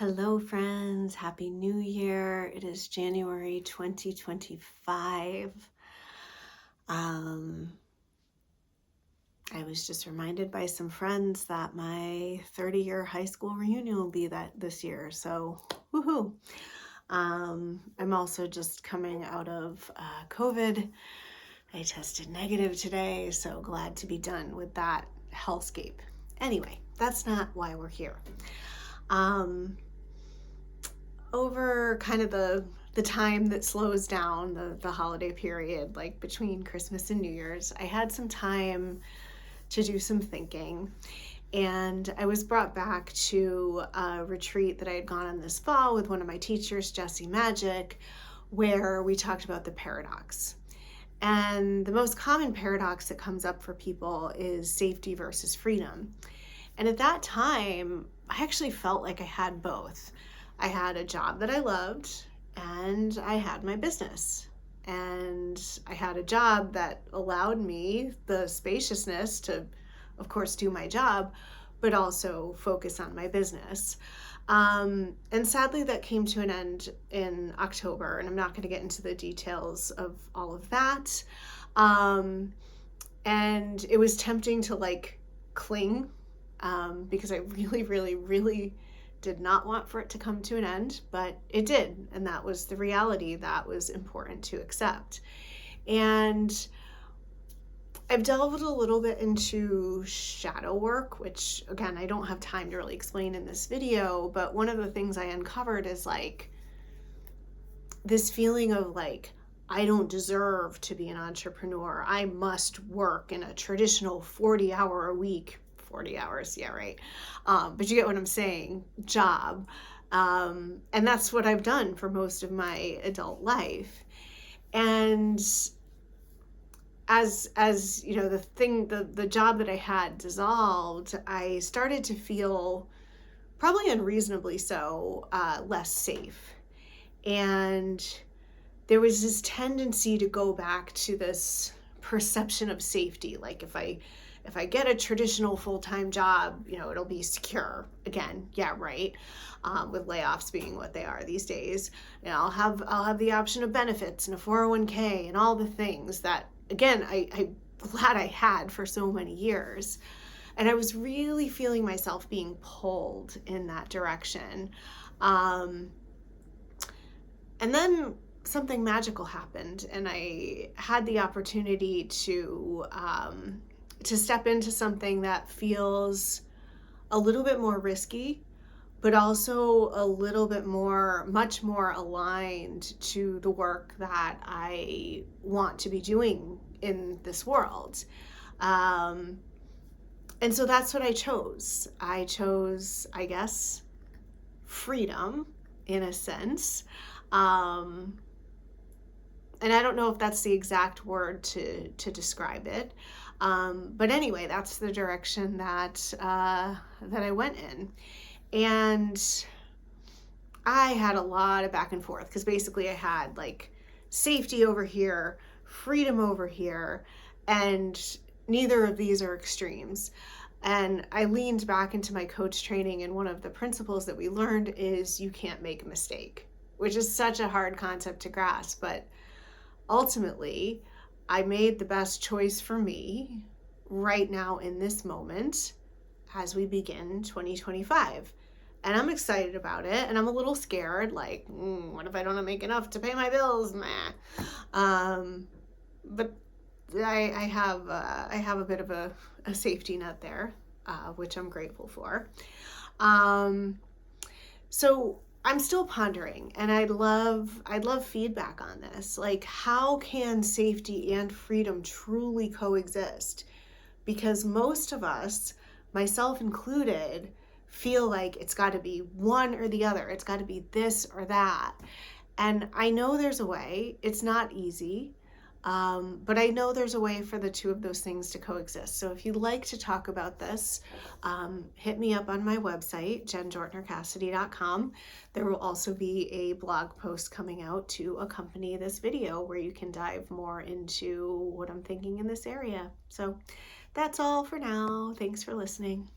Hello, friends. Happy New Year. It is January 2025. I was just reminded by some friends that my 30-year high school reunion will be this year. So, woohoo. I'm also just coming out of COVID. I tested negative today, so glad to be done with that hellscape. Anyway, that's not why we're here. Over kind of the time that slows down the holiday period, like between Christmas and New Year's, I had some time to do some thinking. And I was brought back to a retreat that I had gone on this fall with one of my teachers, Jessie Magic, where we talked about the paradox. And the most common paradox that comes up for people is safety versus freedom. And at that time, I actually felt like I had both. I had a job that I loved, and I had my business. And I had a job that allowed me the spaciousness to, of course, do my job, but also focus on my business. And sadly, that came to an end in October, and I'm not going to get into the details of all of that. And it was tempting to cling because I really did not want for it to come to an end, but it did. And that was the reality that was important to accept. And I've delved a little bit into shadow work, which again, I don't have time to really explain in this video, but one of the things I uncovered is this feeling of I don't deserve to be an entrepreneur. I must work in a traditional 40 hours, yeah, right. But you get what I'm saying, job. And that's what I've done for most of my adult life. And as you know, the job that I had dissolved, I started to feel, probably unreasonably so, less safe. And there was this tendency to go back to this perception of safety. Like if I get a traditional full-time job, it'll be secure again. Yeah, right. With layoffs being what they are these days, I'll have the option of benefits and a 401k and all the things that, again, I'm glad I had for so many years. And I was really feeling myself being pulled in that direction. And then something magical happened, and I had the opportunity to step into something that feels a little bit more risky, but also a little bit much more aligned to the work that I want to be doing in this world. And so that's what I chose. I chose, I guess, freedom in a sense. And I don't know if that's the exact word to describe it. But anyway, that's the direction that I went in. And I had a lot of back and forth because basically I had safety over here, freedom over here, and neither of these are extremes. And I leaned back into my coach training, and one of the principles that we learned is you can't make a mistake, which is such a hard concept to grasp. But ultimately, I made the best choice for me right now in this moment as we begin 2025. And I'm excited about it, and I'm a little scared, what if I don't make enough to pay my bills? But I have a bit of a safety net there, which I'm grateful for. So I'm still pondering, and I'd love feedback on this. How can safety and freedom truly coexist? Because most of us, myself included, feel like it's got to be one or the other. It's got to be this or that. And I know there's a way. It's not easy. But I know there's a way for the two of those things to coexist. So if you'd like to talk about this, hit me up on my website, jenjortnercassidy.com. There will also be a blog post coming out to accompany this video where you can dive more into what I'm thinking in this area. So that's all for now. Thanks for listening.